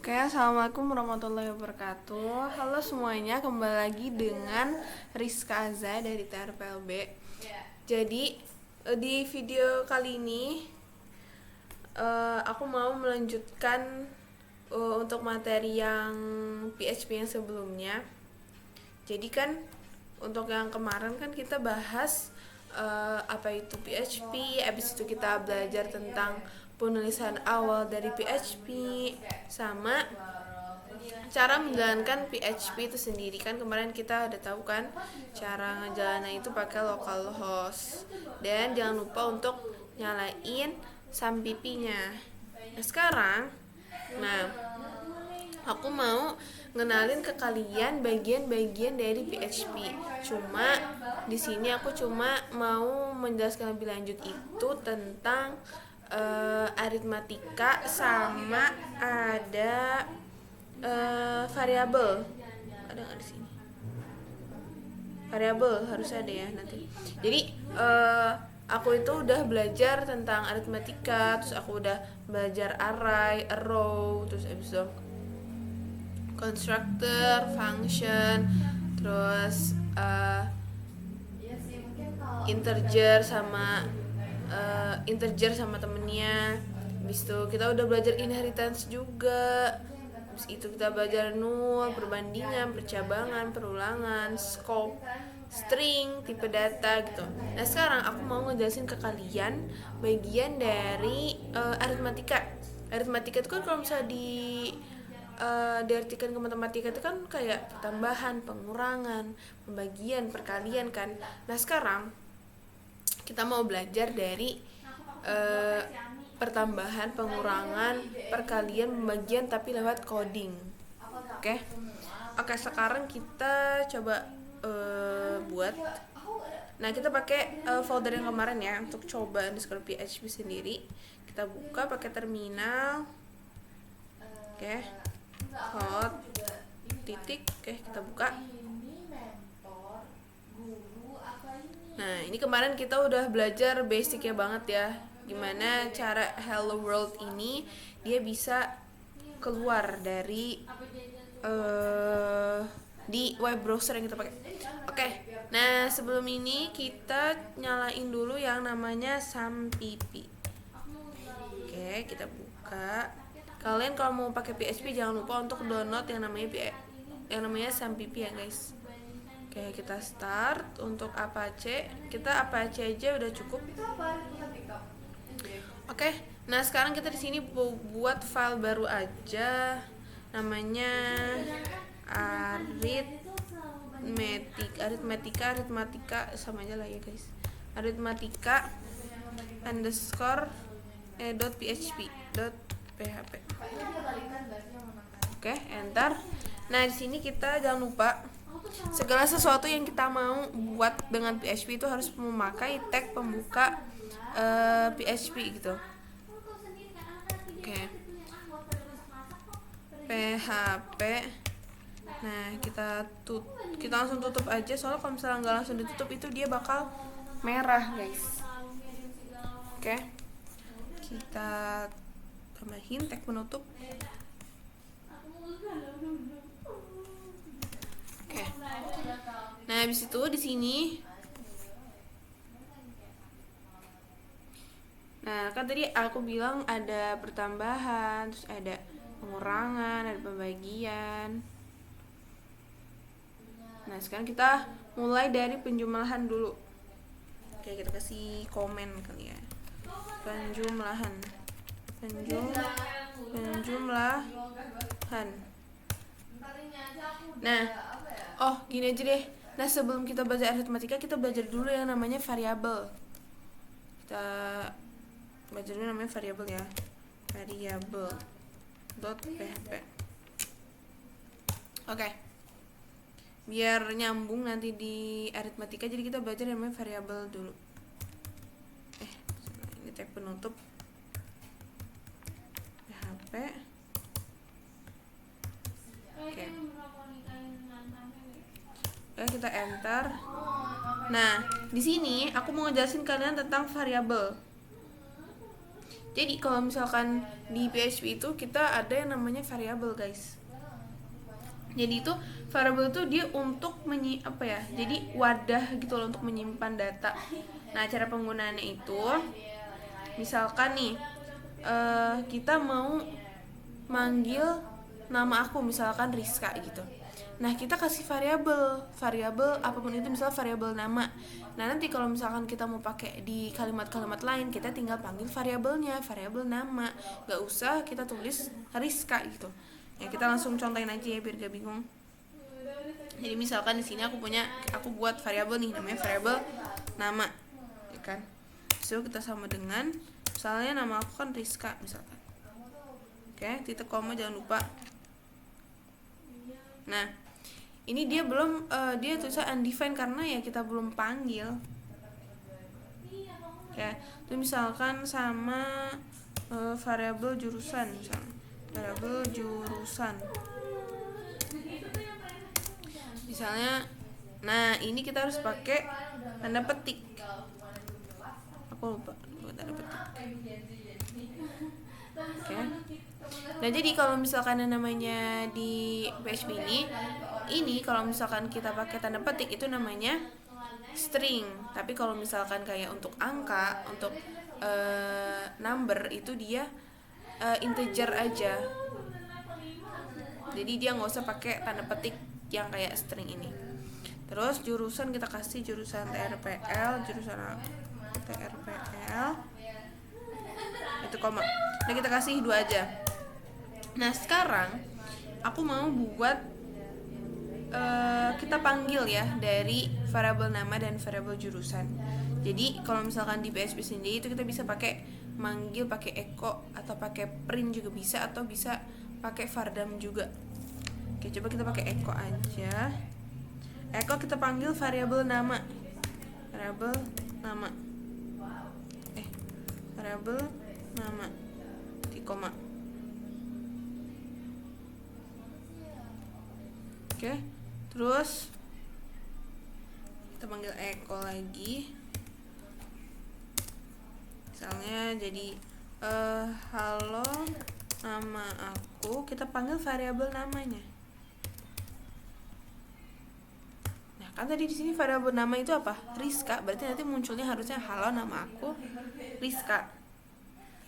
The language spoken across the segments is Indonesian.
Oke, assalamualaikum warahmatullahi wabarakatuh. Halo semuanya, kembali lagi dengan Rizka Azza dari TRPLB. Jadi di video kali ini aku mau melanjutkan untuk materi yang PHP yang sebelumnya. Jadi kan untuk yang kemarin kan kita bahas apa itu PHP, habis itu kita belajar tentang penulisan awal dari PHP sama cara menjalankan PHP itu sendiri. Kan kemarin kita udah tahu kan cara ngejalanin itu pakai localhost, dan jangan lupa untuk nyalain SAMPP-nya. Nah sekarang, aku mau ngenalin ke kalian bagian-bagian dari PHP. Cuma di sini aku cuma mau menjelaskan lebih lanjut itu tentang aritmatika sama ada variabel. Ada nggak di sini? Variabel harus ada ya nanti. Jadi aku itu udah belajar tentang aritmatika, terus aku udah belajar array, arrow, terus abis itu constructor, function, terus integer sama temennya. Habis itu kita udah belajar inheritance juga. Habis itu kita belajar null, perbandingan, percabangan, perulangan, scope, string, tipe data gitu. Nah sekarang aku mau ngejelasin ke kalian bagian dari aritmatika. Aritmatika itu kan kalau misalnya diartikan ke matematika itu kan kayak pertambahan, pengurangan, pembagian, perkalian kan. Nah sekarang kita mau belajar dari pertambahan, pengurangan, perkalian, pembagian tapi lewat coding. Oke, sekarang kita coba buat. Nah kita pakai folder yang kemarin ya untuk coba underscore PHP sendiri. Kita buka pakai terminal. Hot titik. Kita buka. Nah ini kemarin kita udah belajar basic ya banget ya, gimana cara hello world ini dia bisa keluar dari di web browser yang kita pakai. Oke, nah sebelum ini kita nyalain dulu yang namanya SAMPP. Oke, kita buka. Kalian kalau mau pakai PHP jangan lupa untuk download yang namanya SAMPP ya guys. Oke, kita start. Untuk Apache, kita Apache aja udah cukup. Oke, nah sekarang kita di sini buat file baru aja, namanya aritmatika sama aja lah ya guys. Aritmatika underscore .php. Oke, enter. Nah di sini kita jangan lupa segala sesuatu yang kita mau buat dengan PHP itu harus memakai tag pembuka PHP gitu. Oke. PHP. Nah kita langsung tutup aja, soalnya kalau misalnya nggak langsung ditutup itu dia bakal merah guys. Oke. Kita tambahin tag penutup. Oke. Nah, habis itu di sini, nah kan tadi aku bilang ada pertambahan, terus ada pengurangan, ada pembagian. Nah, sekarang kita mulai dari penjumlahan dulu. Oke, kita kasih komen kali ya. Penjumlahan. Nah, gini aja deh. Nah, sebelum kita belajar aritmatika, kita belajar dulu yang namanya variabel. Kita belajar dulu namanya variabel ya. Variabel.php. Oke. Biar nyambung nanti di aritmatika, jadi kita belajar yang namanya variabel dulu. Ini tag penutup PHP. Oke, kita enter. Nah, di sini aku mau ngejelasin kalian tentang variabel. Jadi kalau misalkan di PHP itu kita ada yang namanya variabel, guys. Jadi itu variabel itu dia untuk jadi wadah gitu loh untuk menyimpan data. Nah, cara penggunaannya itu misalkan nih kita mau manggil nama aku, misalkan Rizka gitu. Nah, kita kasih variabel apapun itu, misalnya variabel nama. Nah, nanti kalau misalkan kita mau pakai di kalimat-kalimat lain, kita tinggal panggil variabelnya, variabel nama. Gak usah kita tulis Rizka gitu. Ya, kita langsung contohin aja ya biar gak bingung. Jadi misalkan di sini aku buat variabel nih, namanya variabel nama, ya kan? So kita sama dengan misalnya nama aku kan Rizka misalkan. Oke, titik koma jangan lupa. Nah, ini dia belum dia tulisnya undefined karena ya kita belum panggil. Oke, itu misalkan sama variabel jurusan misalnya. Variabel jurusan. Misalnya, nah ini kita harus pakai tanda petik. Aku lupa tanda petik. Oke. Nah, jadi kalau misalkan yang namanya di PHP ini kalau misalkan kita pakai tanda petik itu namanya string. Tapi kalau misalkan kayak untuk angka, untuk number itu dia integer aja. Jadi dia nggak usah pakai tanda petik yang kayak string ini. Terus jurusan kita kasih jurusan TRPL, itu koma. Nah, kita kasih 2 aja. Nah, sekarang aku mau buat kita panggil ya dari variabel nama dan variabel jurusan. Jadi kalau misalkan di PHP sendiri itu kita bisa pakai manggil pakai echo atau pakai print juga bisa, atau bisa pakai vardam juga. Oke, coba kita pakai echo aja. Echo kita panggil variabel nama. Variabel nama. Variabel nama. Di koma. Oke. Terus kita panggil echo lagi. Misalnya jadi halo nama aku, kita panggil variabel namanya. Kan tadi di sini variabel nama itu apa? Rizka. Berarti nanti munculnya harusnya halo nama aku Rizka.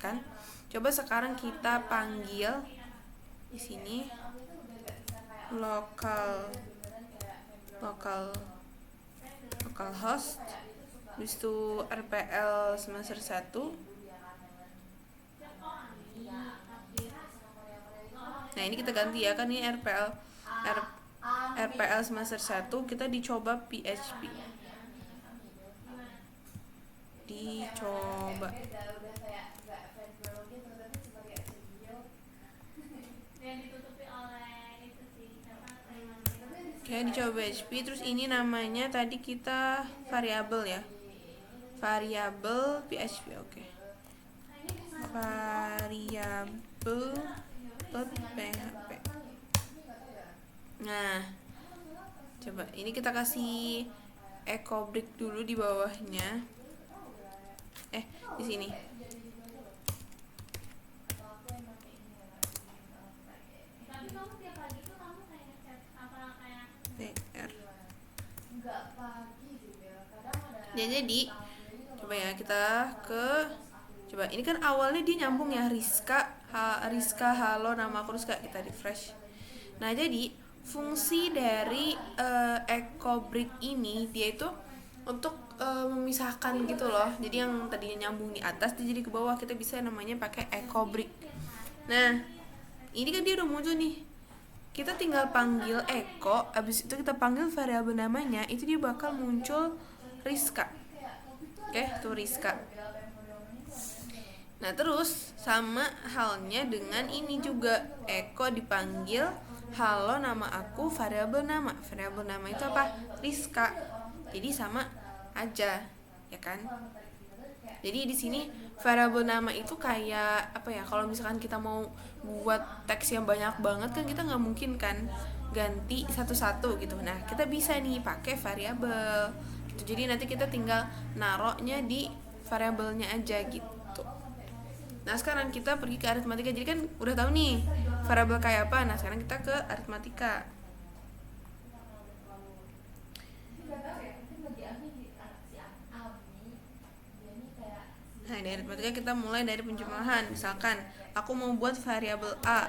Kan? Coba sekarang kita panggil di sini localhost, habis itu RPL semester 1. Nah, ini kita ganti ya, kan ini RPL semester 1, kita dicoba PHP. Dicoba. Oke, dicoba PHP. Terus ini namanya tadi kita variabel ya. Variabel PHP, oke. Variabel PHP. Nah, coba ini kita kasih echo break dulu di bawahnya. Di sini. Ya, jadi coba ya kita coba ini kan awalnya dia nyambung ya, Rizka halo nama aku Rizka, kita refresh. Nah, jadi fungsi dari echo break ini dia itu untuk memisahkan gitu loh. Jadi yang tadinya nyambung di atas dia jadi ke bawah, kita bisa namanya pakai echo break. Nah, ini kan dia udah muncul nih. Kita tinggal panggil echo, abis itu kita panggil variabel namanya, itu dia bakal muncul Rizka. Oke, tuh Rizka. Nah, terus sama halnya dengan ini juga, echo dipanggil halo nama aku variabel nama. Variabel nama itu apa? Rizka. Jadi sama aja, ya kan? Jadi di sini variabel nama itu kayak apa ya? Kalau misalkan kita mau buat teks yang banyak banget kan kita nggak mungkin kan ganti satu-satu gitu. Nah, kita bisa nih pakai variabel. Jadi nanti kita tinggal naroknya di variabelnya aja gitu. Nah sekarang kita pergi ke aritmatika. Jadi kan udah tahu nih variabel kayak apa. Nah sekarang kita ke aritmatika. Nah dari aritmatika kita mulai dari penjumlahan. Misalkan aku mau buat variabel A.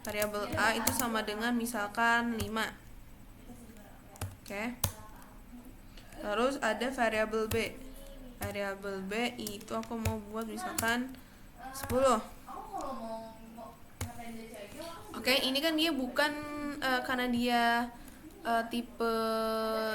Variabel A itu sama dengan misalkan 5. Oke. Terus ada variabel B. Variabel B itu aku mau buat misalkan 10. Oke, ini kan dia bukan karena dia tipe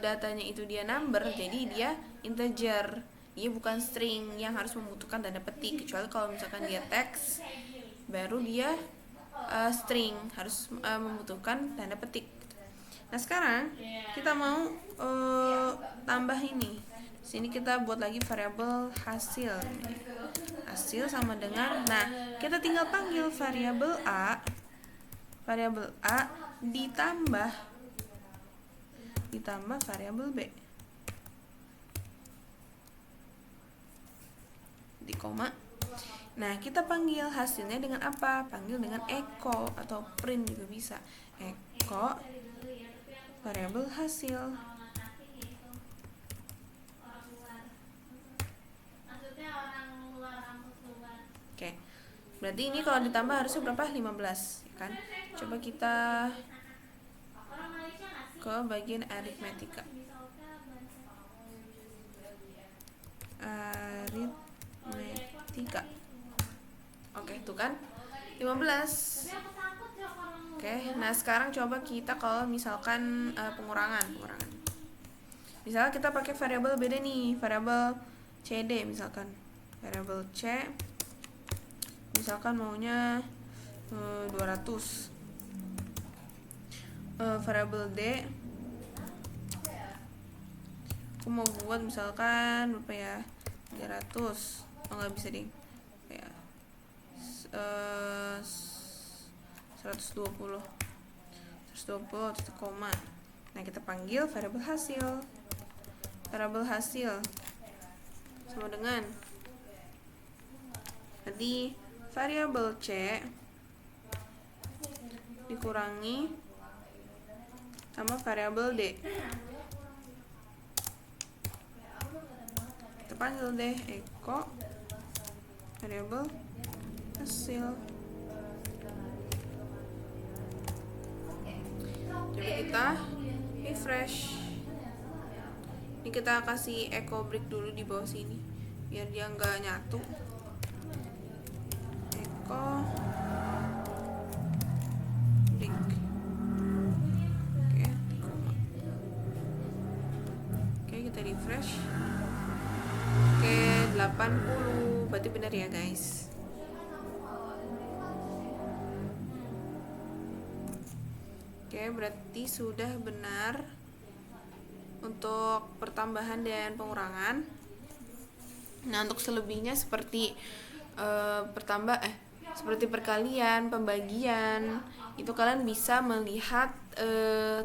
datanya itu dia number, jadi dia integer. Dia bukan string yang harus membutuhkan tanda petik, kecuali kalau misalkan dia teks, baru dia string harus membutuhkan tanda petik. Nah sekarang kita mau tambah ini. Sini kita buat lagi variabel hasil. Hasil sama dengan, nah kita tinggal panggil variabel A. Variabel A ditambah variabel B. Di koma. Nah, kita panggil hasilnya dengan apa? Panggil dengan echo atau print juga bisa. Echo variabel hasil. Oke. Berarti ini kalau ditambah harusnya berapa? 15, ya kan? Coba kita ke bagian aritmatika. Aritmatika. Oke, itu kan 15. Oke, nah sekarang coba kita kalau misalkan pengurangan. Misalnya kita pakai variabel beda nih, variabel CD misalkan. Variabel C misalkan maunya 200. Variabel D aku mau buat misalkan berapa ya, 300. Nggak bisa deh, kayak 120 titik koma. Nah kita panggil variabel hasil. Variabel hasil sama dengan nanti variabel C dikurangi sama variabel D. Kita panggil deh echo variabel hasil. Coba kita refresh. Ini kita kasih echo break dulu di bawah sini biar dia nggak nyatu. Echo break. Oke, kita refresh. Oke, 80. Berarti benar ya guys. Oke, berarti sudah benar untuk pertambahan dan pengurangan. Nah, untuk selebihnya seperti seperti perkalian, pembagian, itu kalian bisa melihat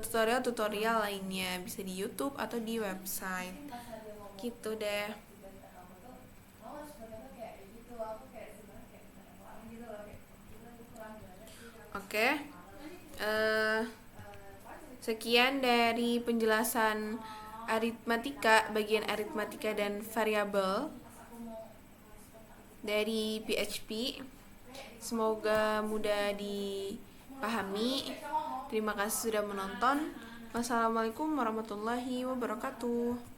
tutorial-tutorial lainnya, bisa di YouTube atau di website. Gitu deh. Oke. Sekian dari penjelasan aritmatika, bagian aritmatika dan variabel dari PHP. Semoga mudah dipahami. Terima kasih sudah menonton. Wassalamualaikum warahmatullahi wabarakatuh.